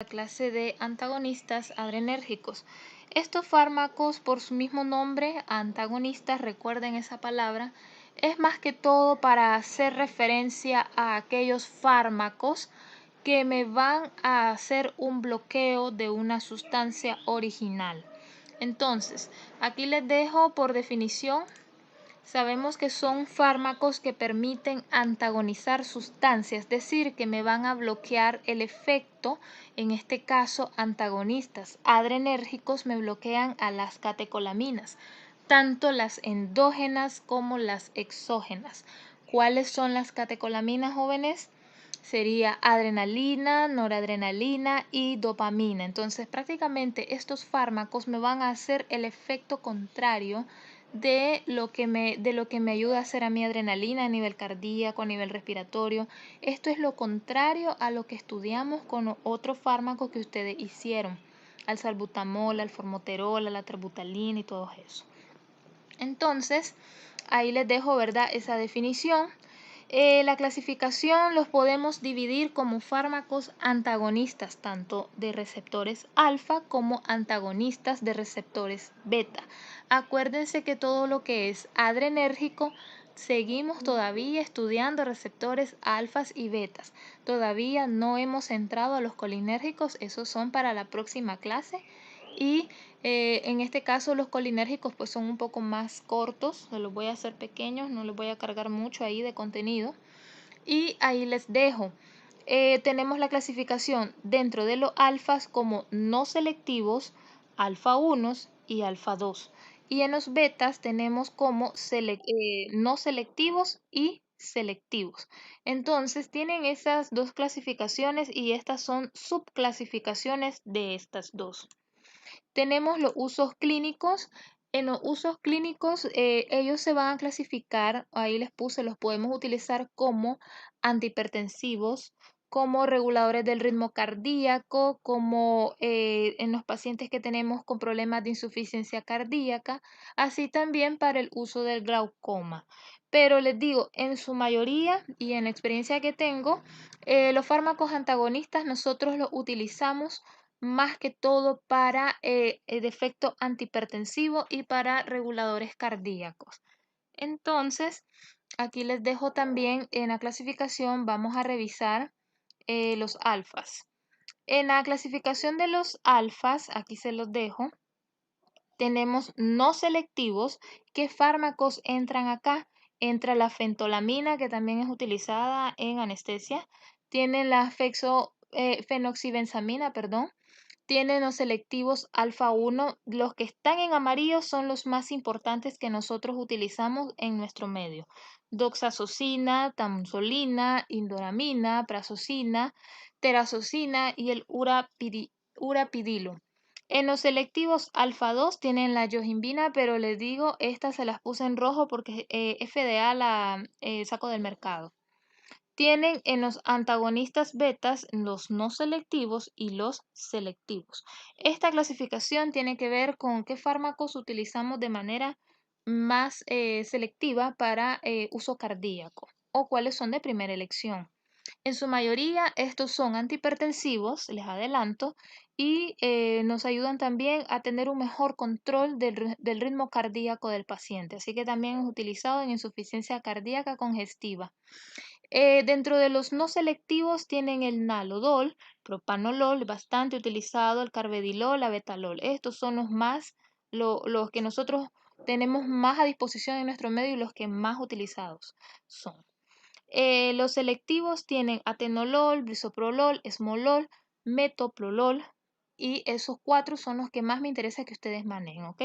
La clase de antagonistas adrenérgicos. Estos fármacos, por su mismo nombre, antagonistas, recuerden esa palabra, es más que todo para hacer referencia a aquellos fármacos que me van a hacer un bloqueo de una sustancia original. Entonces, aquí les dejo por definición. Sabemos que son fármacos que permiten antagonizar sustancias, es decir, que me van a bloquear el efecto, en este caso antagonistas adrenérgicos me bloquean a las catecolaminas, tanto las endógenas como las exógenas. ¿Cuáles son las catecolaminas, jóvenes? Sería adrenalina, noradrenalina y dopamina. Entonces, prácticamente estos fármacos me van a hacer el efecto contrario de lo que me ayuda a hacer a mi adrenalina a nivel cardíaco, a nivel respiratorio. Esto es lo contrario a lo que estudiamos con otros fármacos que ustedes hicieron, al salbutamol, al formoterol, a la terbutalina y todo eso. Entonces, ahí les dejo, ¿verdad?, esa definición. La clasificación los podemos dividir como fármacos antagonistas tanto de receptores alfa como antagonistas de receptores beta. Acuérdense que todo lo que es adrenérgico seguimos todavía estudiando receptores alfas y betas. Todavía no hemos entrado a los colinérgicos, esos son para la próxima clase. Y en este caso los colinérgicos pues son un poco más cortos, se los voy a hacer pequeños, no les voy a cargar mucho ahí de contenido. Y ahí les dejo. Tenemos la clasificación dentro de los alfas como no selectivos, alfa 1 y alfa 2. Y en los betas tenemos como no selectivos y selectivos. Entonces tienen esas dos clasificaciones y estas son subclasificaciones de estas dos. Tenemos los usos clínicos. En los usos clínicos, ellos se van a clasificar, ahí les puse, los podemos utilizar como antihipertensivos, como reguladores del ritmo cardíaco, como en los pacientes que tenemos con problemas de insuficiencia cardíaca, así también para el uso del glaucoma. Pero les digo, en su mayoría y en la experiencia que tengo, los fármacos antagonistas nosotros los utilizamos más que todo para el efecto antihipertensivo y para reguladores cardíacos. Entonces, aquí les dejo también en la clasificación, vamos a revisar los alfas. En la clasificación de los alfas, aquí se los dejo, tenemos no selectivos. ¿Qué fármacos entran acá? Entra la fentolamina, que también es utilizada en anestesia. Tiene la fenoxibenzamina, perdón. Tienen los selectivos alfa 1. Los que están en amarillo son los más importantes que nosotros utilizamos en nuestro medio. Doxazosina, tamsulina, indoramina, prazosina, terazosina y el urapidilo. En los selectivos alfa 2 tienen la yohimbina, pero les digo, estas se las puse en rojo porque FDA la saco del mercado. Tienen en los antagonistas betas los no selectivos y los selectivos. Esta clasificación tiene que ver con qué fármacos utilizamos de manera más selectiva para uso cardíaco o cuáles son de primera elección. En su mayoría, estos son antihipertensivos, les adelanto, y nos ayudan también a tener un mejor control del ritmo cardíaco del paciente. Así que también es utilizado en insuficiencia cardíaca congestiva. Dentro de los no selectivos tienen el nalodol, propanolol, bastante utilizado, el carvedilol, la betalol. Estos son los que nosotros tenemos más a disposición en nuestro medio y los que más utilizados son. Los selectivos tienen atenolol, bisoprolol, esmolol, metoprolol y esos cuatro son los que más me interesa que ustedes manejen, ¿ok?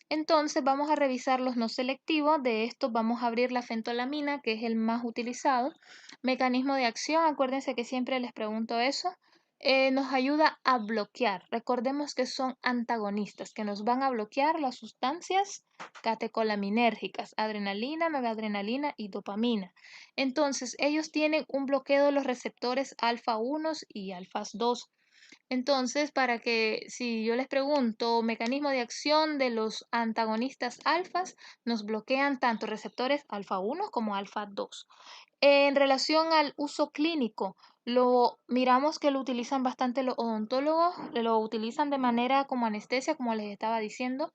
Entonces vamos a revisar los no selectivos. De estos vamos a abrir la fentolamina, que es el más utilizado. Mecanismo de acción, acuérdense que siempre les pregunto eso. Nos ayuda a bloquear. Recordemos que son antagonistas, que nos van a bloquear las sustancias catecolaminérgicas, adrenalina, noradrenalina y dopamina. Entonces, ellos tienen un bloqueo de los receptores alfa 1 y alfa 2. Entonces, para que si yo les pregunto mecanismo de acción de los antagonistas alfas, nos bloquean tanto receptores alfa 1 como alfa 2. En relación al uso clínico, Miramos que lo utilizan bastante los odontólogos, lo utilizan de manera como anestesia, como les estaba diciendo,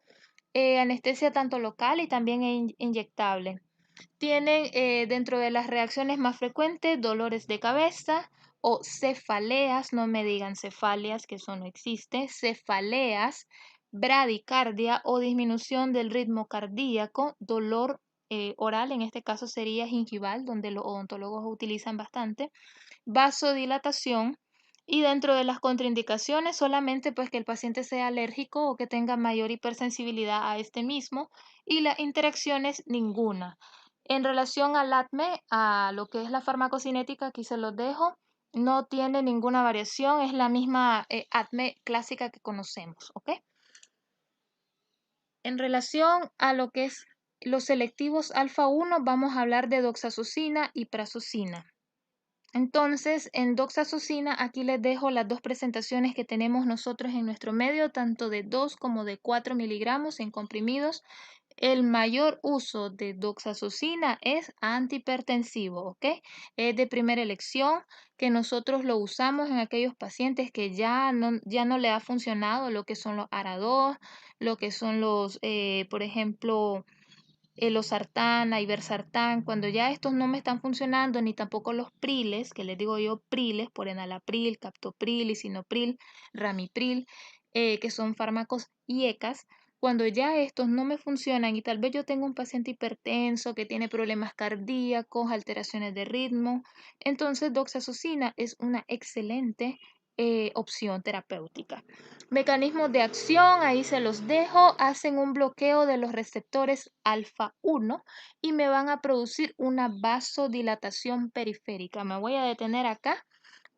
anestesia tanto local y también inyectable. Tienen dentro de las reacciones más frecuentes dolores de cabeza o cefaleas, no me digan cefalias, que eso no existe, cefaleas, bradicardia o disminución del ritmo cardíaco, dolor oral, en este caso sería gingival, donde los odontólogos utilizan bastante, vasodilatación. Y dentro de las contraindicaciones, solamente pues que el paciente sea alérgico o que tenga mayor hipersensibilidad a este mismo, y las interacciones ninguna. En relación al ATME, a lo que es la farmacocinética, aquí se los dejo, no tiene ninguna variación, es la misma ATME clásica que conocemos, ¿ok? En relación a lo que es los selectivos alfa 1, vamos a hablar de doxazosina y prazosina. Entonces, en doxazosina, aquí les dejo las dos presentaciones que tenemos nosotros en nuestro medio, tanto de 2 como de 4 miligramos en comprimidos. El mayor uso de doxazosina es antihipertensivo, ¿ok? Es de primera elección que nosotros lo usamos en aquellos pacientes que ya no le ha funcionado lo que son los ARA2, lo que son los, por ejemplo, el losartán, iversartán, cuando ya estos no me están funcionando, ni tampoco los priles, que les digo yo priles, por enalapril, captopril, lisinopril, ramipril, que son fármacos IECAS, cuando ya estos no me funcionan y tal vez yo tengo un paciente hipertenso que tiene problemas cardíacos, alteraciones de ritmo, entonces doxazosina es una excelente opción terapéutica. Mecanismos de acción, ahí se los dejo, hacen un bloqueo de los receptores alfa 1 y me van a producir una vasodilatación periférica. Me voy a detener acá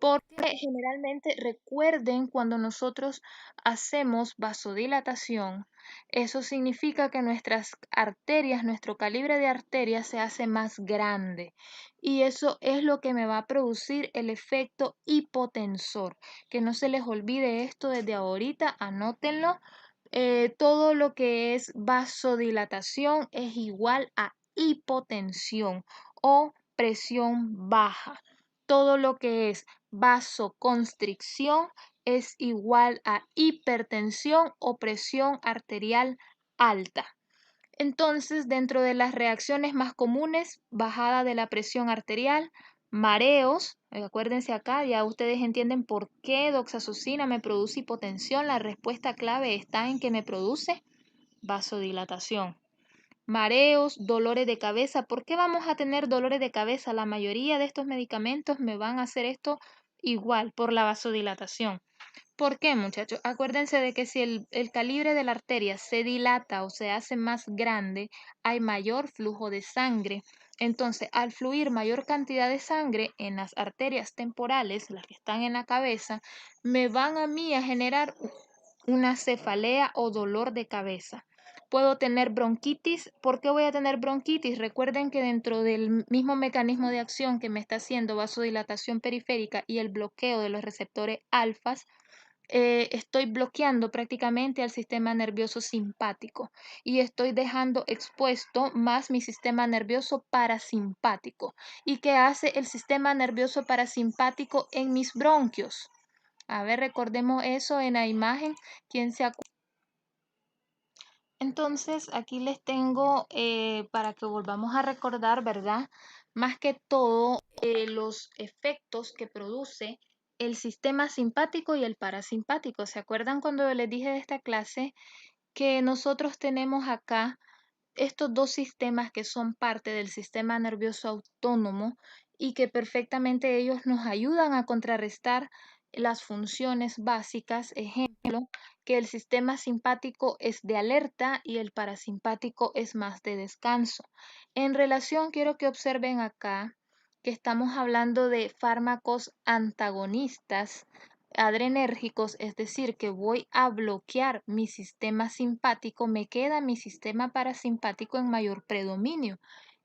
porque generalmente recuerden cuando nosotros hacemos vasodilatación, eso significa que nuestras arterias, nuestro calibre de arterias se hace más grande y eso es lo que me va a producir el efecto hipotensor. Que no se les olvide esto desde ahorita, anótenlo. Todo lo que es vasodilatación es igual a hipotensión o presión baja. Todo lo que es vasoconstricción es igual a hipertensión o presión arterial alta. Entonces, dentro de las reacciones más comunes, bajada de la presión arterial, mareos, acuérdense acá, ya ustedes entienden por qué doxazosina me produce hipotensión. La respuesta clave está en que me produce vasodilatación. Mareos, dolores de cabeza. ¿Por qué vamos a tener dolores de cabeza? La mayoría de estos medicamentos me van a hacer esto igual por la vasodilatación. ¿Por qué, muchachos? Acuérdense de que si el calibre de la arteria se dilata o se hace más grande, hay mayor flujo de sangre. Entonces, al fluir mayor cantidad de sangre en las arterias temporales, las que están en la cabeza, me van a mí a generar una cefalea o dolor de cabeza. Puedo tener bronquitis. ¿Por qué voy a tener bronquitis? Recuerden que dentro del mismo mecanismo de acción que me está haciendo vasodilatación periférica y el bloqueo de los receptores alfas, estoy bloqueando prácticamente al sistema nervioso simpático y estoy dejando expuesto más mi sistema nervioso parasimpático. ¿Y qué hace el sistema nervioso parasimpático en mis bronquios? A ver, recordemos eso en la imagen. ¿Quién se acuerda? Entonces, aquí les tengo para que volvamos a recordar, ¿verdad? Más que todo, los efectos que produce el sistema simpático y el parasimpático. ¿Se acuerdan cuando les dije de esta clase que nosotros tenemos acá estos dos sistemas que son parte del sistema nervioso autónomo y que perfectamente ellos nos ayudan a contrarrestar las funciones básicas? Ejemplo, que el sistema simpático es de alerta y el parasimpático es más de descanso. En relación, quiero que observen acá que estamos hablando de fármacos antagonistas adrenérgicos, es decir, que voy a bloquear mi sistema simpático, me queda mi sistema parasimpático en mayor predominio.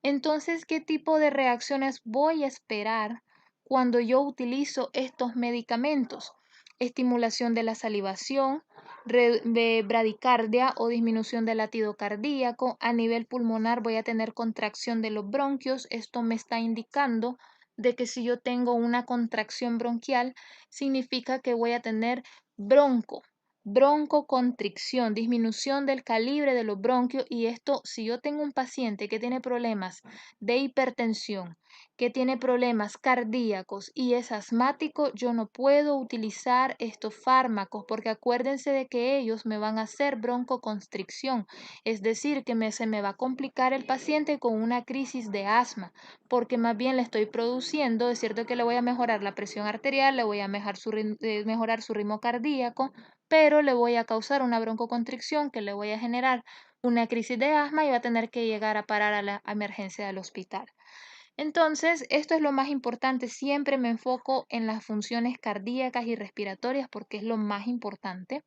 Entonces, ¿qué tipo de reacciones voy a esperar cuando yo utilizo estos medicamentos? Estimulación de la salivación, de bradicardia o disminución del latido cardíaco. A nivel pulmonar voy a tener contracción de los bronquios. Esto me está indicando de que si yo tengo una contracción bronquial, significa que voy a tener broncoconstricción, disminución del calibre de los bronquios. Y esto, si yo tengo un paciente que tiene problemas de hipertensión, que tiene problemas cardíacos y es asmático, yo no puedo utilizar estos fármacos porque acuérdense de que ellos me van a hacer broncoconstricción, es decir, que se me va a complicar el paciente con una crisis de asma, porque más bien le estoy produciendo, es cierto que le voy a mejorar la presión arterial, le voy a mejorar su ritmo cardíaco, pero le voy a causar una broncoconstricción que le voy a generar una crisis de asma y va a tener que llegar a parar a la emergencia del hospital. Entonces, esto es lo más importante. Siempre me enfoco en las funciones cardíacas y respiratorias porque es lo más importante.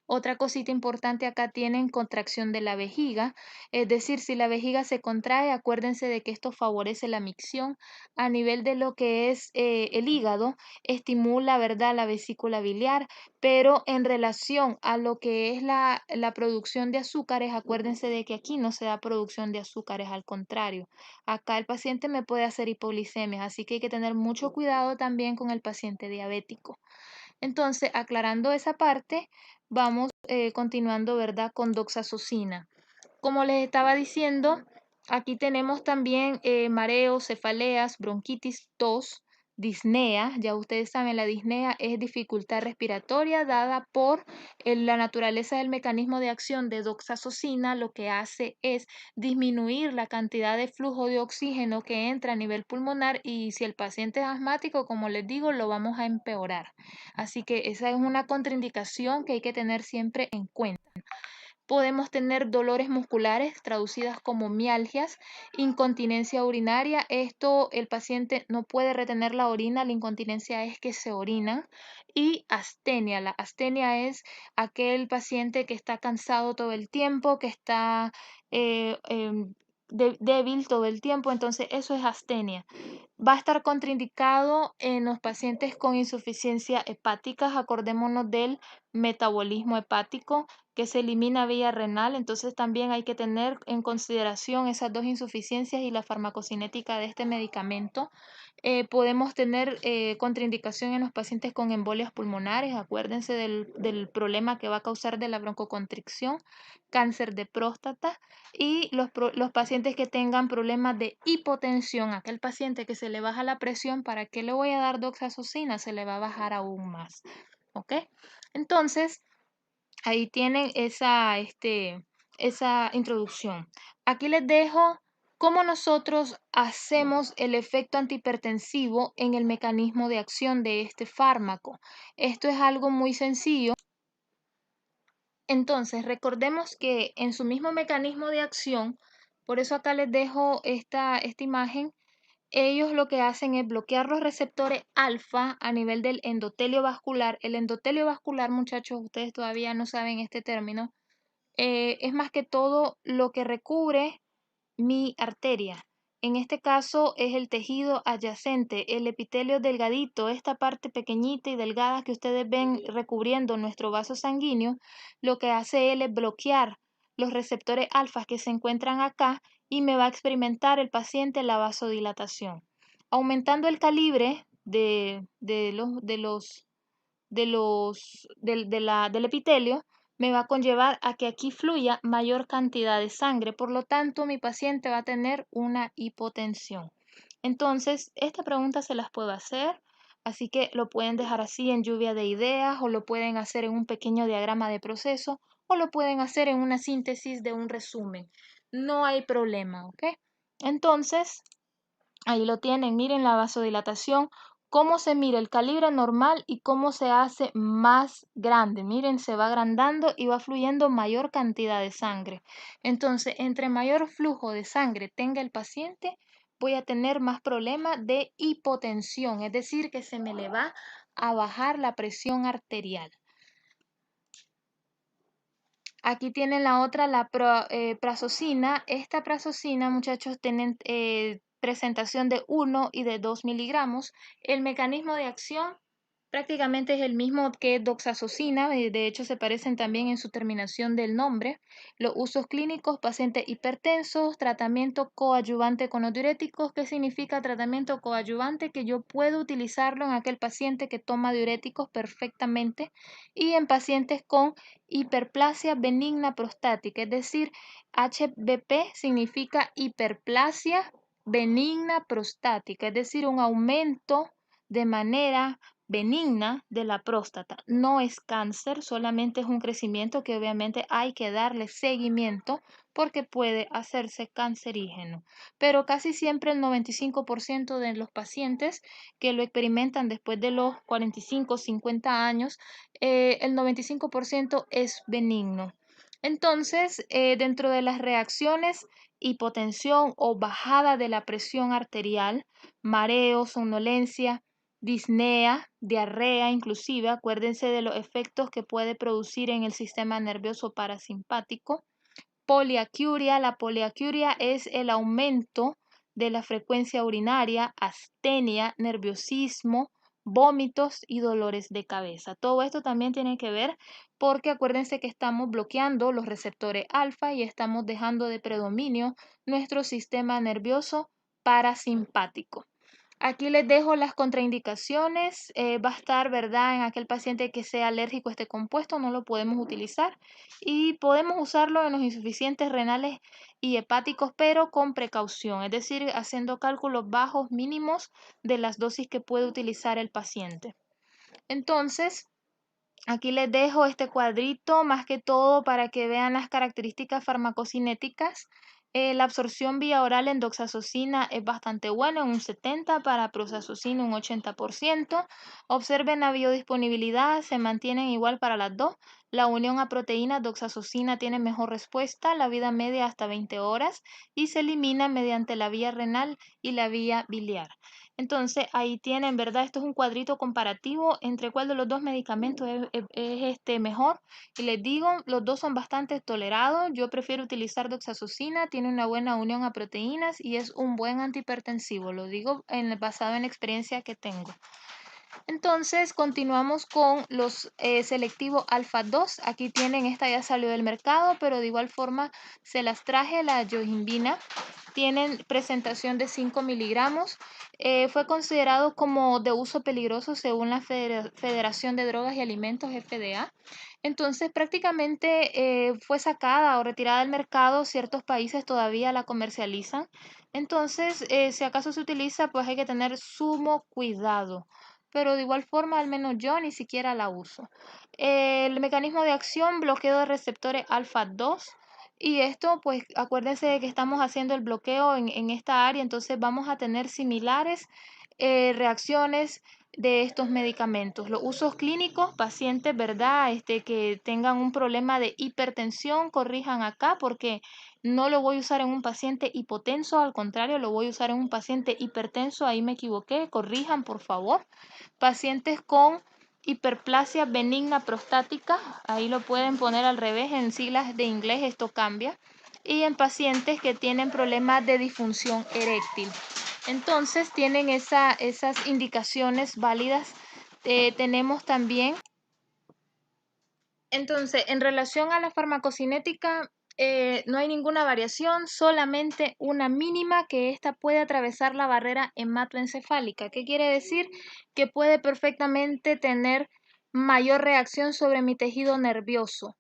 Otra cosita importante acá tienen contracción de la vejiga, es decir, si la vejiga se contrae, acuérdense de que esto favorece la micción a nivel de lo que es el hígado, estimula, ¿verdad?, la vesícula biliar, pero en relación a lo que es la producción de azúcares, acuérdense de que aquí no se da producción de azúcares, al contrario, acá el paciente me puede hacer hipoglicemia, así que hay que tener mucho cuidado también con el paciente diabético. Entonces, aclarando esa parte, vamos continuando, ¿verdad?, con doxazosina. Como les estaba diciendo, aquí tenemos también mareos, cefaleas, bronquitis, tos, disnea. Ya ustedes saben, la disnea es dificultad respiratoria dada por la naturaleza del mecanismo de acción de doxazosina. Lo que hace es disminuir la cantidad de flujo de oxígeno que entra a nivel pulmonar y si el paciente es asmático, como les digo, lo vamos a empeorar. Así que esa es una contraindicación que hay que tener siempre en cuenta. Podemos tener dolores musculares traducidas como mialgias, incontinencia urinaria. Esto el paciente no puede retener la orina, la incontinencia es que se orinan. Y astenia. La astenia es aquel paciente que está cansado todo el tiempo, que está débil todo el tiempo. Entonces eso es astenia. Va a estar contraindicado en los pacientes con insuficiencia hepática. Acordémonos del metabolismo hepático que se elimina vía renal, entonces también hay que tener en consideración esas dos insuficiencias y la farmacocinética de este medicamento. Podemos tener contraindicación en los pacientes con embolias pulmonares, acuérdense del problema que va a causar de la broncoconstricción, cáncer de próstata y los pacientes que tengan problemas de hipotensión, aquel paciente que se le baja la presión, ¿para qué le voy a dar doxazosina? Se le va a bajar aún más, ¿ok? Entonces, ahí tienen esa introducción. Aquí les dejo cómo nosotros hacemos el efecto antihipertensivo en el mecanismo de acción de este fármaco. Esto es algo muy sencillo. Entonces, recordemos que en su mismo mecanismo de acción, por eso acá les dejo esta imagen, ellos lo que hacen es bloquear los receptores alfa a nivel del endotelio vascular. El endotelio vascular, muchachos, ustedes todavía no saben este término, es más que todo lo que recubre mi arteria. En este caso es el tejido adyacente, el epitelio delgadito, esta parte pequeñita y delgada que ustedes ven recubriendo nuestro vaso sanguíneo, lo que hace él es bloquear los receptores alfa que se encuentran acá y me va a experimentar el paciente la vasodilatación. Aumentando el calibre del epitelio, me va a conllevar a que aquí fluya mayor cantidad de sangre, por lo tanto mi paciente va a tener una hipotensión. Entonces, esta pregunta se las puedo hacer, así que lo pueden dejar así en lluvia de ideas o lo pueden hacer en un pequeño diagrama de proceso o lo pueden hacer en una síntesis de un resumen. No hay problema, ¿ok? Entonces, ahí lo tienen, miren la vasodilatación, cómo se mira el calibre normal y cómo se hace más grande. Miren, se va agrandando y va fluyendo mayor cantidad de sangre. Entonces, entre mayor flujo de sangre tenga el paciente, voy a tener más problemas de hipotensión, es decir, que se me le va a bajar la presión arterial. Aquí tienen la otra, la prazosina. Esta prazosina, muchachos, tienen presentación de 1 y de 2 miligramos. El mecanismo de acción, Prácticamente es el mismo que doxazocina, de hecho se parecen también en su terminación del nombre. Los usos clínicos, pacientes hipertensos, tratamiento coadyuvante con los diuréticos. ¿Qué significa tratamiento coadyuvante? Que yo puedo utilizarlo en aquel paciente que toma diuréticos perfectamente y en pacientes con hiperplasia benigna prostática, es decir, HBP significa hiperplasia benigna prostática, es decir, un aumento de manera benigna de la próstata. No es cáncer, solamente es un crecimiento que obviamente hay que darle seguimiento porque puede hacerse cancerígeno. Pero casi siempre el 95% de los pacientes que lo experimentan después de los 45, 50 años, el 95% es benigno. Entonces, dentro de las reacciones, hipotensión o bajada de la presión arterial, mareo, somnolencia, disnea, diarrea, inclusive, acuérdense de los efectos que puede producir en el sistema nervioso parasimpático. Poliacuria, la poliacuria es el aumento de la frecuencia urinaria, astenia, nerviosismo, vómitos y dolores de cabeza. Todo esto también tiene que ver porque acuérdense que estamos bloqueando los receptores alfa y estamos dejando de predominio nuestro sistema nervioso parasimpático. Aquí les dejo las contraindicaciones. Va a estar, ¿verdad? En aquel paciente que sea alérgico a este compuesto, no lo podemos utilizar. Y podemos usarlo en los insuficientes renales y hepáticos, pero con precaución, es decir, haciendo cálculos bajos mínimos de las dosis que puede utilizar el paciente. Entonces, aquí les dejo este cuadrito más que todo para que vean las características farmacocinéticas. La absorción vía oral en doxazocina es bastante buena, un 70%, para proxazocina un 80%. Observen la biodisponibilidad, se mantienen igual para las dos. La unión a proteínas doxazocina tiene mejor respuesta, la vida media hasta 20 horas y se elimina mediante la vía renal y la vía biliar. Entonces, ahí tienen, ¿verdad? Esto es un cuadrito comparativo entre cuál de los dos medicamentos es mejor. Y les digo, los dos son bastante tolerados. Yo prefiero utilizar doxazocina, tiene una buena unión a proteínas y es un buen antihipertensivo. Lo digo basado en la experiencia que tengo. Entonces, continuamos con los selectivos alfa 2. Aquí tienen, esta ya salió del mercado, pero de igual forma se las traje, la yohimbina. Tienen presentación de 5 miligramos. Fue considerado como de uso peligroso según la Federación de Drogas y Alimentos, FDA. Entonces, prácticamente fue sacada o retirada del mercado. Ciertos países todavía la comercializan. Entonces, si acaso se utiliza, pues hay que tener sumo cuidado, pero de igual forma al menos yo ni siquiera la uso. El mecanismo de acción, bloqueo de receptores alfa 2, y esto pues acuérdense de que estamos haciendo el bloqueo en esta área, entonces vamos a tener similares reacciones de estos medicamentos. Los usos clínicos, pacientes, ¿verdad? Que tengan un problema de hipertensión, corrijan acá porque no lo voy a usar en un paciente hipotenso, al contrario, lo voy a usar en un paciente hipertenso, ahí me equivoqué, corrijan por favor. Pacientes con hiperplasia benigna prostática, ahí lo pueden poner al revés, en siglas de inglés esto cambia. Y en pacientes que tienen problemas de disfunción eréctil. Entonces tienen esas indicaciones válidas. Tenemos también, entonces, en relación a la farmacocinética, no hay ninguna variación, solamente una mínima, que ésta puede atravesar la barrera hematoencefálica. ¿Qué quiere decir? Que puede perfectamente tener mayor reacción sobre mi tejido nervioso.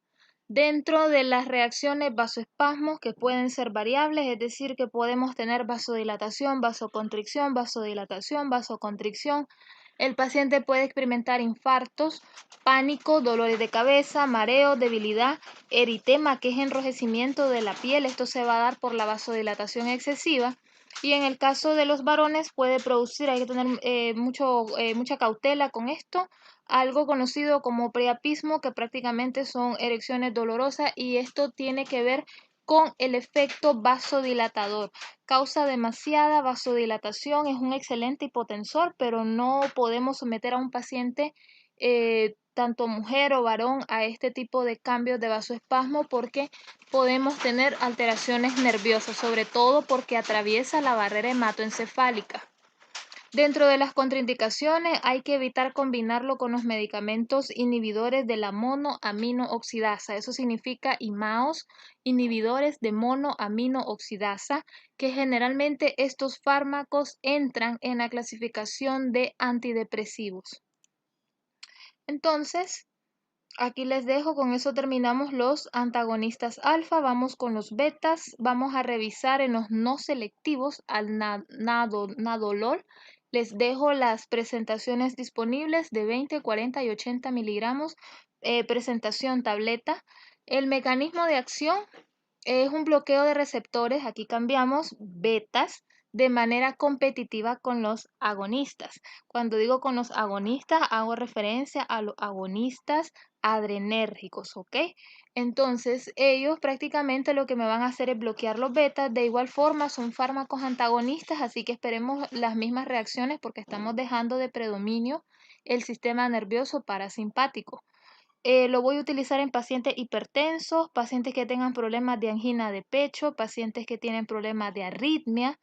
Dentro de las reacciones vasoespasmos, que pueden ser variables, es decir, que podemos tener vasodilatación, vasoconstricción, vasodilatación, vasoconstricción. El paciente puede experimentar infartos, pánico, dolores de cabeza, mareo, debilidad, eritema, que es enrojecimiento de la piel. Esto se va a dar por la vasodilatación excesiva. Y en el caso de los varones puede producir, hay que tener mucha cautela con esto, algo conocido como priapismo, que prácticamente son erecciones dolorosas, y esto tiene que ver con el efecto vasodilatador. Causa demasiada vasodilatación, es un excelente hipotensor, pero no podemos someter a un paciente, tanto mujer o varón, a este tipo de cambios de vasoespasmo porque podemos tener alteraciones nerviosas, sobre todo porque atraviesa la barrera hematoencefálica. Dentro de las contraindicaciones hay que evitar combinarlo con los medicamentos inhibidores de la monoaminooxidasa. Eso significa IMAOs, inhibidores de monoaminooxidasa, que generalmente estos fármacos entran en la clasificación de antidepresivos. Entonces, aquí les dejo, con eso terminamos los antagonistas alfa, vamos con los betas, vamos a revisar en los no selectivos al nadolol. Les dejo las presentaciones disponibles de 20, 40 y 80 miligramos, presentación tableta. El mecanismo de acción es un bloqueo de receptores, aquí cambiamos betas de manera competitiva con los agonistas. Cuando digo con los agonistas, hago referencia a los agonistas adrenérgicos, ¿ok? Entonces, ellos prácticamente lo que me van a hacer es bloquear los betas. De igual forma, son fármacos antagonistas, así que esperemos las mismas reacciones porque estamos dejando de predominio el sistema nervioso parasimpático. Lo voy a utilizar en pacientes hipertensos, pacientes que tengan problemas de angina de pecho, pacientes que tienen problemas de arritmia,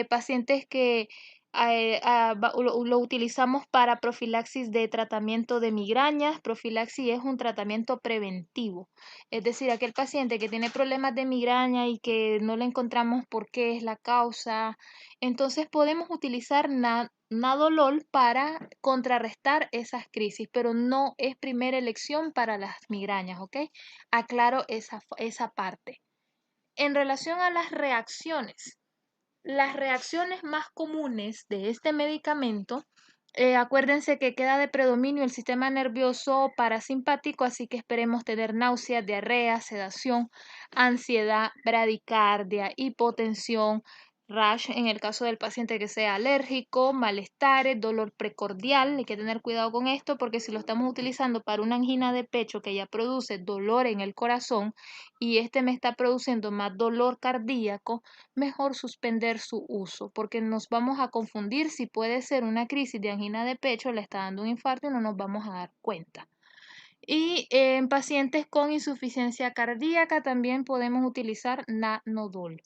pacientes que lo utilizamos para profilaxis de tratamiento de migrañas. Profilaxis es un tratamiento preventivo, es decir, aquel paciente que tiene problemas de migraña y que no le encontramos por qué es la causa, entonces podemos utilizar nadolol para contrarrestar esas crisis, pero no es primera elección para las migrañas, ¿ok? Aclaro esa parte. En relación a las reacciones más comunes de este medicamento, acuérdense que queda de predominio el sistema nervioso parasimpático, así que esperemos tener náuseas, diarrea, sedación, ansiedad, bradicardia, hipotensión, rash en el caso del paciente que sea alérgico, malestares, dolor precordial. Hay que tener cuidado con esto porque si lo estamos utilizando para una angina de pecho que ya produce dolor en el corazón y este me está produciendo más dolor cardíaco, mejor suspender su uso, porque nos vamos a confundir si puede ser una crisis de angina de pecho, le está dando un infarto y no nos vamos a dar cuenta. Y en pacientes con insuficiencia cardíaca también podemos utilizar nanodol.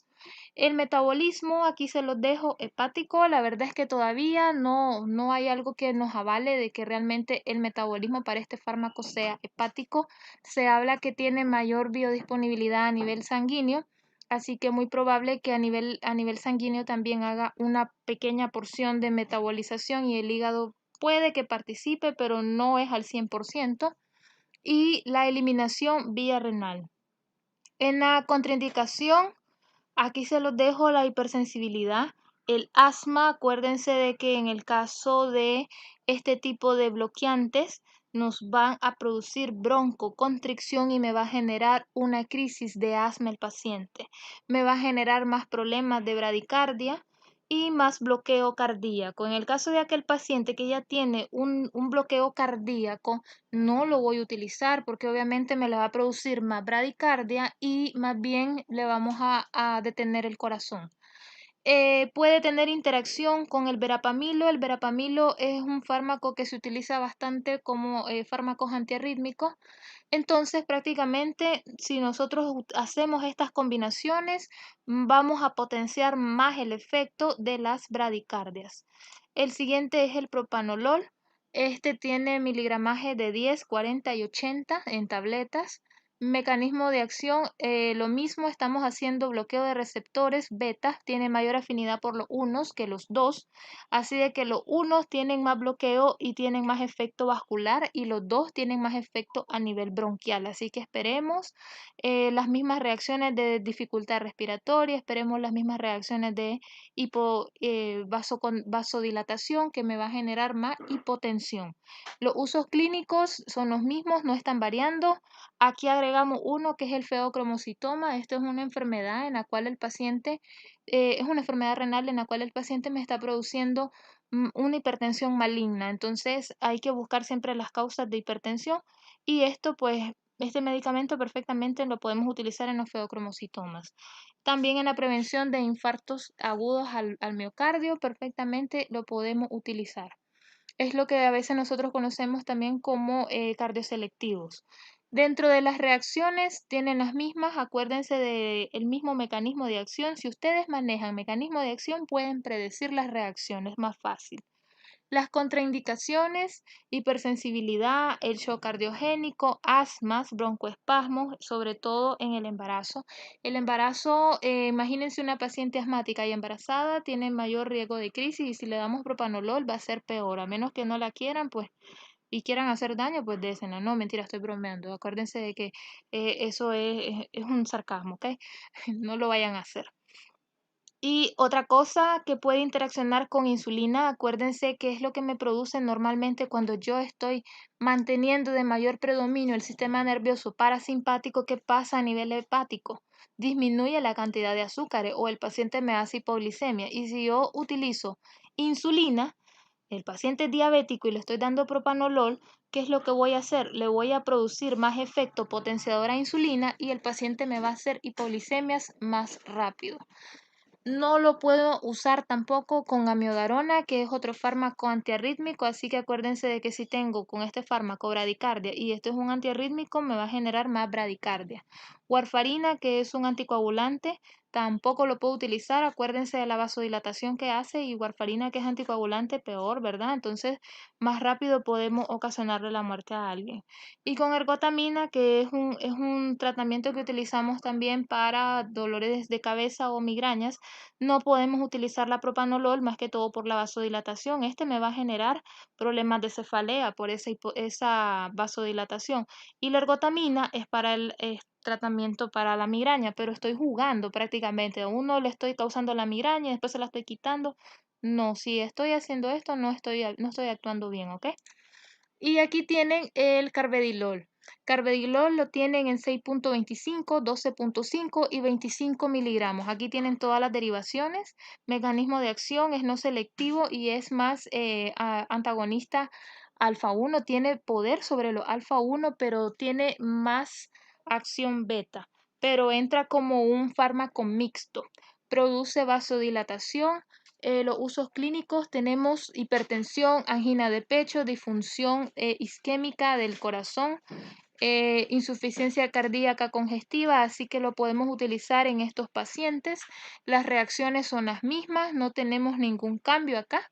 El metabolismo, aquí se los dejo hepático. La verdad es que todavía no hay algo que nos avale de que realmente el metabolismo para este fármaco sea hepático. Se habla que tiene mayor biodisponibilidad a nivel sanguíneo, así que muy probable que a nivel sanguíneo también haga una pequeña porción de metabolización y el hígado puede que participe, pero no es al 100%. Y la eliminación vía renal. En la contraindicación, aquí se los dejo la hipersensibilidad, el asma. Acuérdense de que en el caso de este tipo de bloqueantes nos van a producir broncoconstricción y me va a generar una crisis de asma el paciente. Me va a generar más problemas de bradicardia y más bloqueo cardíaco. En el caso de aquel paciente que ya tiene un bloqueo cardíaco, no lo voy a utilizar porque obviamente me le va a producir más bradicardia y más bien le vamos a detener el corazón. Puede tener interacción con el verapamilo. El verapamilo es un fármaco que se utiliza bastante como fármacos antiarrítmicos. Entonces, prácticamente, si nosotros hacemos estas combinaciones, vamos a potenciar más el efecto de las bradicardias. El siguiente es el propanolol. Este tiene miligramaje de 10, 40 y 80 en tabletas. Mecanismo de acción, lo mismo, estamos haciendo bloqueo de receptores beta, tiene mayor afinidad por los unos que los dos, así de que los unos tienen más bloqueo y tienen más efecto vascular y los dos tienen más efecto a nivel bronquial, así que esperemos las mismas reacciones de dificultad respiratoria, esperemos las mismas reacciones de vasodilatación que me va a generar más hipotensión. Los usos clínicos son los mismos, no están variando. Aquí agregamos uno que es el feocromocitoma. Esto es una enfermedad en la cual el paciente, es una enfermedad renal en la cual el paciente me está produciendo una hipertensión maligna. Entonces hay que buscar siempre las causas de hipertensión y esto pues, este medicamento perfectamente lo podemos utilizar en los feocromocitomas. También en la prevención de infartos agudos al miocardio, perfectamente lo podemos utilizar. Es lo que a veces nosotros conocemos también como cardioselectivos. Dentro de las reacciones tienen las mismas, acuérdense del mismo mecanismo de acción. Si ustedes manejan mecanismo de acción, pueden predecir las reacciones más fácil. Las contraindicaciones: hipersensibilidad, el shock cardiogénico, asmas, broncoespasmos, sobre todo en el embarazo. El embarazo, imagínense una paciente asmática y embarazada, tiene mayor riesgo de crisis y si le damos propanolol va a ser peor, a menos que no la quieran, pues, y quieran hacer daño, pues désela. No, mentira, estoy bromeando. Acuérdense de que eso es un sarcasmo, ¿ok? No lo vayan a hacer. Y otra cosa que puede interaccionar con insulina, acuérdense que es lo que me produce normalmente cuando yo estoy manteniendo de mayor predominio el sistema nervioso parasimpático. ¿Qué pasa a nivel hepático? Disminuye la cantidad de azúcares o el paciente me hace hipoglicemia. Y si yo utilizo insulina, el paciente es diabético y le estoy dando propanolol, ¿qué es lo que voy a hacer? Le voy a producir más efecto potenciador a insulina y el paciente me va a hacer hipoglicemias más rápido. No lo puedo usar tampoco con amiodarona, que es otro fármaco antiarrítmico, así que acuérdense de que si tengo con este fármaco bradicardia y esto es un antiarrítmico, me va a generar más bradicardia. Warfarina, que es un anticoagulante, tampoco lo puedo utilizar, acuérdense de la vasodilatación que hace, y warfarina, que es anticoagulante, peor, ¿verdad? Entonces, más rápido podemos ocasionarle la muerte a alguien. Y con ergotamina, que es un tratamiento que utilizamos también para dolores de cabeza o migrañas, no podemos utilizar la propanolol más que todo por la vasodilatación. Este me va a generar problemas de cefalea por esa vasodilatación. Y la ergotamina es para el tratamiento para la migraña, pero estoy jugando prácticamente. A uno le estoy causando la migraña y después se la estoy quitando. No, si estoy haciendo esto, no estoy actuando bien, ¿ok? Y aquí tienen el carvedilol. Carvedilol lo tienen en 6.25, 12.5 y 25 miligramos. Aquí tienen todas las derivaciones. Mecanismo de acción: es no selectivo y es más antagonista alfa 1. Tiene poder sobre los alfa 1, pero tiene más acción beta. Pero entra como un fármaco mixto. Produce vasodilatación. Los usos clínicos: tenemos hipertensión, angina de pecho, disfunción isquémica del corazón, insuficiencia cardíaca congestiva, así que lo podemos utilizar en estos pacientes. Las reacciones son las mismas, no tenemos ningún cambio acá.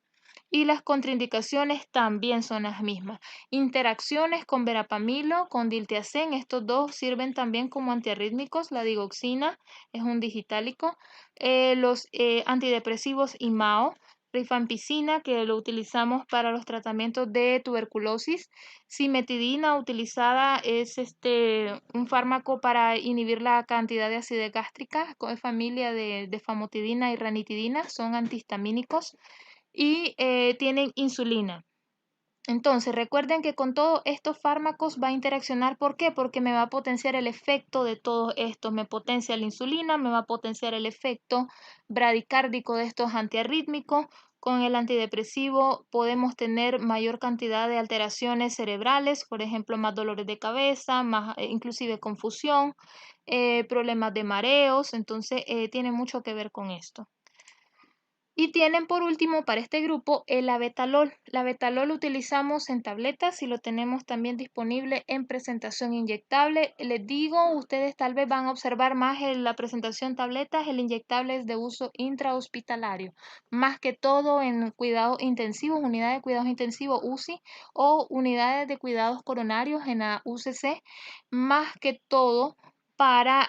Y las contraindicaciones también son las mismas. Interacciones con verapamilo, con diltiazem, estos dos sirven también como antiarrítmicos. La digoxina es un digitálico. Los antidepresivos IMAO, rifampicina, que lo utilizamos para los tratamientos de tuberculosis. Cimetidina, utilizada, es un fármaco para inhibir la cantidad de acidez gástrica, con familia de famotidina y ranitidina, son antihistamínicos y tienen insulina. Entonces, recuerden que con todos estos fármacos va a interaccionar. ¿Por qué? Porque me va a potenciar el efecto de todos estos. Me potencia la insulina, me va a potenciar el efecto bradicárdico de estos antiarrítmicos. Con el antidepresivo podemos tener mayor cantidad de alteraciones cerebrales, por ejemplo, más dolores de cabeza, más inclusive confusión, problemas de mareos. Entonces, tiene mucho que ver con esto. Y tienen por último para este grupo el abetalol. La abetalol lo utilizamos en tabletas y lo tenemos también disponible en presentación inyectable. Les digo, ustedes tal vez van a observar más en la presentación tabletas, el inyectable es de uso intrahospitalario, más que todo en cuidados intensivos, unidades de cuidados intensivos UCI o unidades de cuidados coronarios en la UCC, más que todo para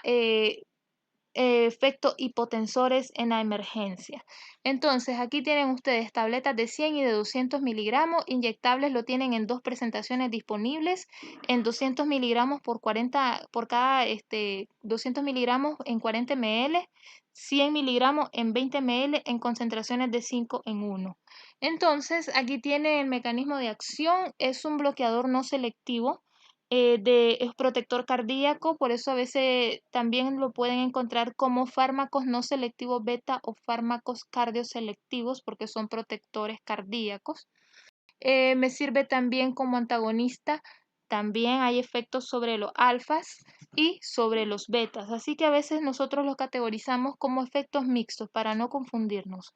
efectos hipotensores en la emergencia. Entonces, aquí tienen ustedes tabletas de 100 y de 200 miligramos. Inyectables lo tienen en dos presentaciones disponibles, en 200 miligramos por cada 200 miligramos en 40 ml, 100 miligramos en 20 ml en concentraciones de 5 en 1. Entonces, aquí tiene el mecanismo de acción, es un bloqueador no selectivo, es protector cardíaco, por eso a veces también lo pueden encontrar como fármacos no selectivos beta o fármacos cardioselectivos porque son protectores cardíacos. Me sirve también como antagonista, también hay efectos sobre los alfas y sobre los betas, así que a veces nosotros los categorizamos como efectos mixtos para no confundirnos.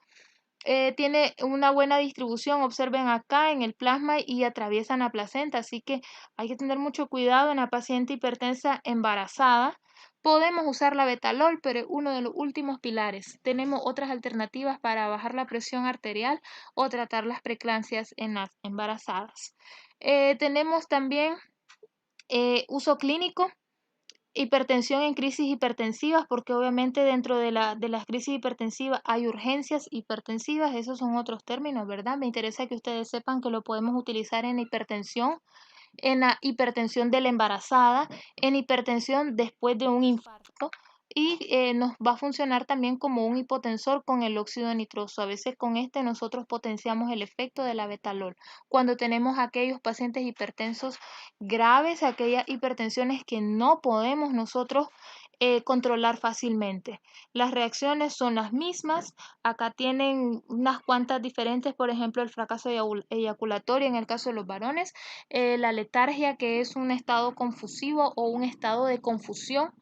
tiene una buena distribución, observen acá en el plasma y atraviesan la placenta, así que hay que tener mucho cuidado en la paciente hipertensa embarazada. Podemos usar la betalol, pero es uno de los últimos pilares. Tenemos otras alternativas para bajar la presión arterial o tratar las preeclampsias en las embarazadas. Tenemos también uso clínico. Hipertensión en crisis hipertensivas, porque obviamente dentro de las crisis hipertensivas hay urgencias hipertensivas, esos son otros términos, ¿verdad? Me interesa que ustedes sepan que lo podemos utilizar en la hipertensión de la embarazada, en hipertensión después de un infarto y nos va a funcionar también como un hipotensor con el óxido nitroso. A veces con este nosotros potenciamos el efecto de la betalol. Cuando tenemos aquellos pacientes hipertensos graves, aquellas hipertensiones que no podemos nosotros controlar fácilmente. Las reacciones son las mismas. Acá tienen unas cuantas diferentes, por ejemplo, el fracaso eyaculatorio en el caso de los varones, la letargia, que es un estado confusivo o un estado de confusión.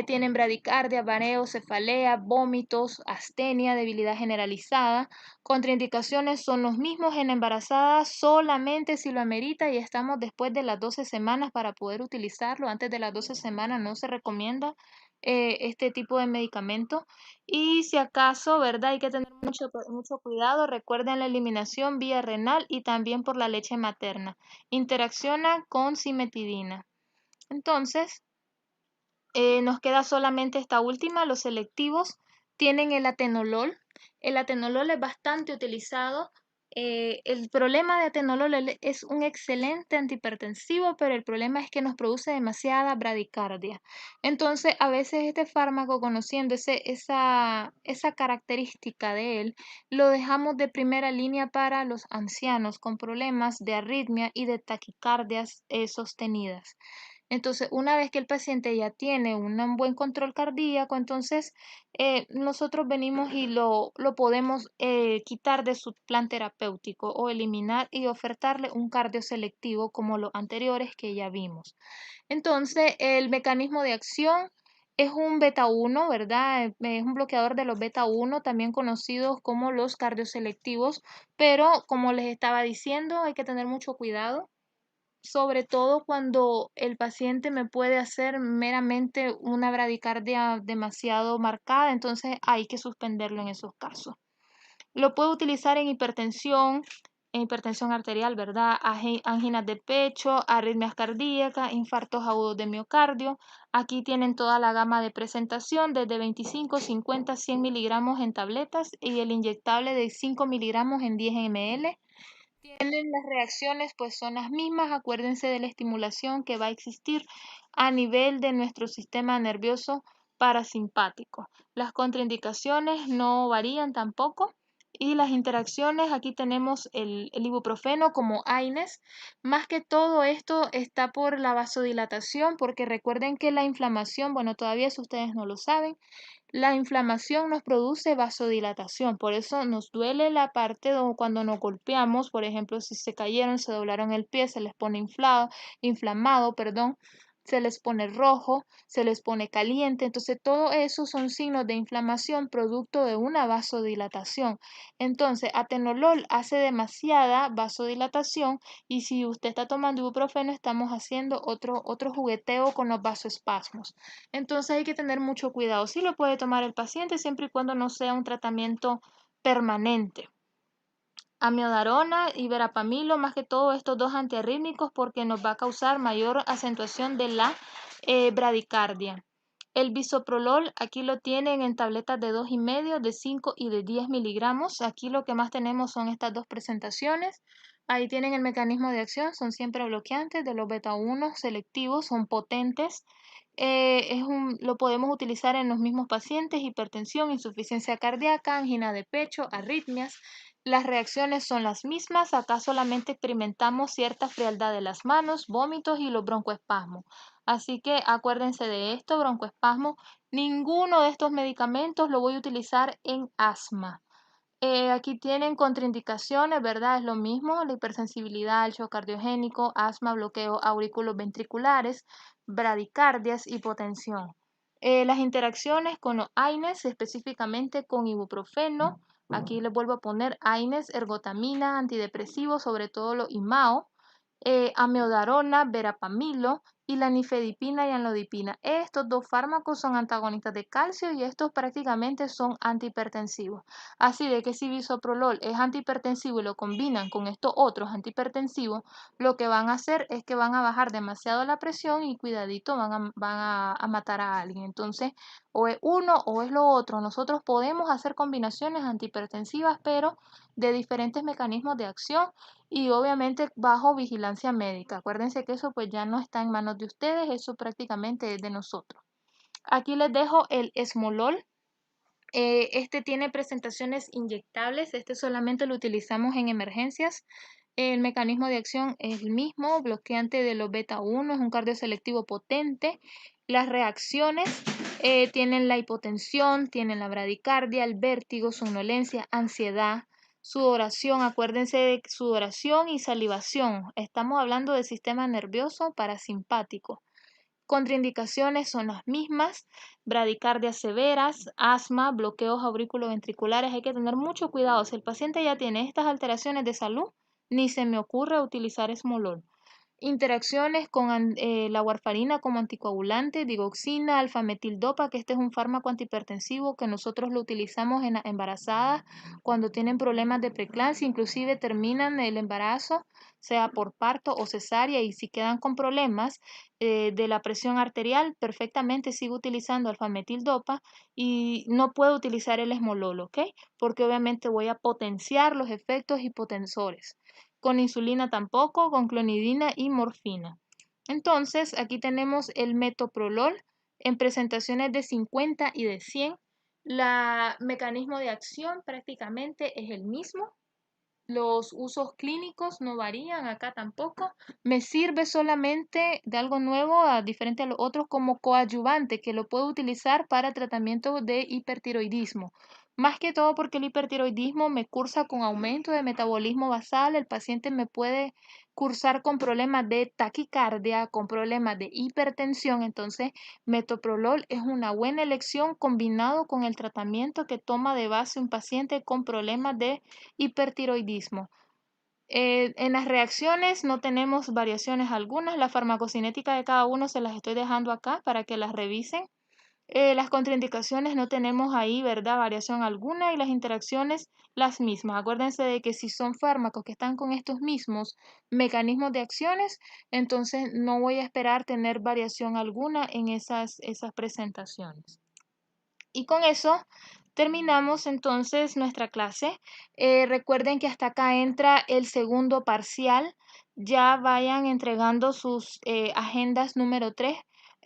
Tienen bradicardia, mareo, cefalea, vómitos, astenia, debilidad generalizada. Contraindicaciones son los mismos en embarazada, solamente si lo amerita y estamos después de las 12 semanas para poder utilizarlo. Antes de las 12 semanas no se recomienda este tipo de medicamento. Y si acaso, ¿verdad? Hay que tener mucho cuidado. Recuerden la eliminación vía renal y también por la leche materna. Interacciona con cimetidina. Entonces, nos queda solamente esta última, los selectivos. Tienen el atenolol. El atenolol es bastante utilizado. El problema de atenolol es un excelente antihipertensivo, pero el problema es que nos produce demasiada bradicardia. Entonces, a veces este fármaco, conociendo esa característica de él, lo dejamos de primera línea para los ancianos con problemas de arritmia y de taquicardias sostenidas. Entonces, una vez que el paciente ya tiene un buen control cardíaco, entonces nosotros venimos y lo podemos quitar de su plan terapéutico o eliminar y ofertarle un cardioselectivo como los anteriores que ya vimos. Entonces, el mecanismo de acción es un beta 1, ¿verdad? Es un bloqueador de los beta 1, también conocidos como los cardioselectivos, pero como les estaba diciendo, hay que tener mucho cuidado, sobre todo cuando el paciente me puede hacer meramente una bradicardia demasiado marcada, entonces hay que suspenderlo en esos casos. Lo puedo utilizar en hipertensión arterial, ¿verdad? Anginas de pecho, arritmias cardíacas, infartos agudos de miocardio. Aquí tienen toda la gama de presentación, desde 25, 50, 100 miligramos en tabletas y el inyectable de 5 miligramos en 10 ml. Tienen las reacciones, pues son las mismas. Acuérdense de la estimulación que va a existir a nivel de nuestro sistema nervioso parasimpático. Las contraindicaciones no varían tampoco. Y las interacciones, aquí tenemos el ibuprofeno como AINES. Más que todo esto está por la vasodilatación, porque recuerden que la inflamación, bueno, todavía eso ustedes no lo saben, la inflamación nos produce vasodilatación, por eso nos duele la parte cuando nos golpeamos, por ejemplo, si se cayeron, se doblaron el pie, se les pone inflamado, perdón, se les pone rojo, se les pone caliente, entonces todo eso son signos de inflamación producto de una vasodilatación. Entonces, atenolol hace demasiada vasodilatación y si usted está tomando ibuprofeno, estamos haciendo otro jugueteo con los vasoespasmos. Entonces hay que tener mucho cuidado. Sí lo puede tomar el paciente siempre y cuando no sea un tratamiento permanente. Amiodarona y verapamilo, más que todo estos dos antiarrítmicos porque nos va a causar mayor acentuación de la bradicardia. El bisoprolol, aquí lo tienen en tabletas de 2,5, de 5 y de 10 miligramos. Aquí lo que más tenemos son estas dos presentaciones. Ahí tienen el mecanismo de acción, son siempre bloqueantes de los beta 1 selectivos, son potentes. Lo podemos utilizar en los mismos pacientes, hipertensión, insuficiencia cardíaca, angina de pecho, arritmias. Las reacciones son las mismas, acá solamente experimentamos cierta frialdad de las manos, vómitos y los broncoespasmos. Así que acuérdense de esto, broncoespasmo. Ninguno de estos medicamentos lo voy a utilizar en asma. Aquí tienen contraindicaciones, ¿verdad? Es lo mismo, la hipersensibilidad, el shock cardiogénico, asma, bloqueo auriculoventriculares, bradicardias, hipotensión. Las interacciones con los AINES, específicamente con ibuprofeno, Aquí les vuelvo a poner AINES, ergotamina, antidepresivos, sobre todo los IMAO, amiodarona, verapamilo y la nifedipina y amlodipina. Estos dos fármacos son antagonistas de calcio y estos prácticamente son antihipertensivos. Así de que si bisoprolol es antihipertensivo y lo combinan con estos otros antihipertensivos, lo que van a hacer es que van a bajar demasiado la presión y cuidadito van a matar a alguien. Entonces, o es uno o es lo otro. Nosotros podemos hacer combinaciones antihipertensivas, pero de diferentes mecanismos de acción y obviamente bajo vigilancia médica. Acuérdense que eso pues ya no está en manos de ustedes, eso prácticamente es de nosotros. Aquí les dejo el esmolol. Este tiene presentaciones inyectables, este solamente lo utilizamos en emergencias. El mecanismo de acción es el mismo, bloqueante de los beta 1, es un cardioselectivo potente. Las reacciones tienen la hipotensión, tienen la bradicardia, el vértigo, somnolencia, ansiedad, sudoración, acuérdense de sudoración y salivación. Estamos hablando del sistema nervioso parasimpático. Contraindicaciones son las mismas, bradicardias severas, asma, bloqueos auriculoventriculares. Hay que tener mucho cuidado. Si el paciente ya tiene estas alteraciones de salud, ni se me ocurre utilizar esmolol. Interacciones con la warfarina como anticoagulante, digoxina, alfametildopa, que este es un fármaco antihipertensivo que nosotros lo utilizamos en embarazadas cuando tienen problemas de preeclampsia, inclusive terminan el embarazo, sea por parto o cesárea, y si quedan con problemas de la presión arterial, perfectamente sigo utilizando alfametildopa y no puedo utilizar el esmolol, ¿ok? Porque obviamente voy a potenciar los efectos hipotensores. Con insulina tampoco, con clonidina y morfina. Entonces, aquí tenemos el metoprolol en presentaciones de 50 y de 100. El mecanismo de acción prácticamente es el mismo. Los usos clínicos no varían acá tampoco. Me sirve solamente de algo nuevo, diferente a los otros, como coadyuvante, que lo puedo utilizar para tratamiento de hipertiroidismo. Más que todo porque el hipertiroidismo me cursa con aumento de metabolismo basal. El paciente me puede cursar con problemas de taquicardia, con problemas de hipertensión. Entonces, metoprolol es una buena elección combinado con el tratamiento que toma de base un paciente con problemas de hipertiroidismo. En las reacciones no tenemos variaciones algunas. La farmacocinética de cada uno se las estoy dejando acá para que las revisen. Las contraindicaciones no tenemos ahí, ¿verdad? Variación alguna y las interacciones las mismas. Acuérdense de que si son fármacos que están con estos mismos mecanismos de acciones, entonces no voy a esperar tener variación alguna en esas presentaciones. Y con eso terminamos entonces nuestra clase. Recuerden que hasta acá entra el segundo parcial. Ya vayan entregando sus agendas número 3.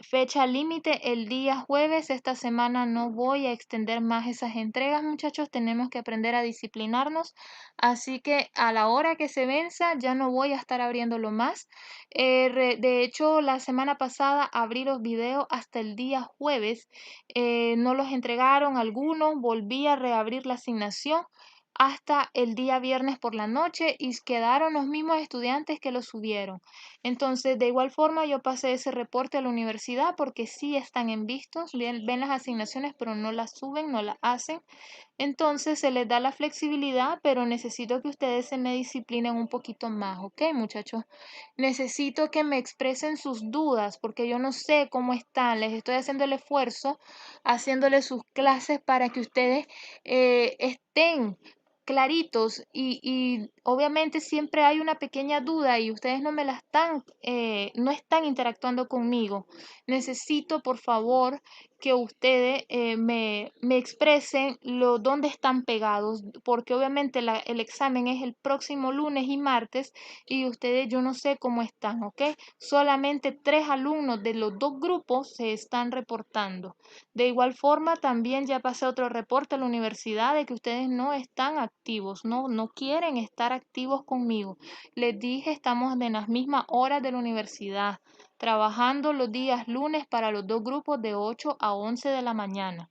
Fecha límite el día jueves. Esta semana no voy a extender más esas entregas, muchachos. Tenemos que aprender a disciplinarnos. Así que a la hora que se venza ya no voy a estar abriéndolo más. De hecho, la semana pasada abrí los videos hasta el día jueves. No los entregaron algunos, volví a reabrir la asignación hasta el día viernes por la noche y quedaron los mismos estudiantes que lo subieron. Entonces, de igual forma, yo pasé ese reporte a la universidad porque sí están en vistos, ven las asignaciones, pero no las suben, no las hacen. Entonces se les da la flexibilidad, pero necesito que ustedes se me disciplinen un poquito más, ¿ok, muchachos? Necesito que me expresen sus dudas porque yo no sé cómo están. Les estoy haciendo el esfuerzo, haciéndoles sus clases para que ustedes estén claritos y obviamente siempre hay una pequeña duda y ustedes no me la están, no están interactuando conmigo. Necesito, por favor, que ustedes me expresen dónde están pegados, porque obviamente el examen es el próximo lunes y martes y ustedes yo no sé cómo están, ¿ok? Solamente 3 alumnos de los 2 grupos se están reportando. De igual forma, también ya pasé otro reporte a la universidad de que ustedes no están activos, no quieren estar activos conmigo. Les dije, estamos en las mismas horas de la universidad, trabajando los días lunes para los 2 grupos de 8 a 11 de la mañana.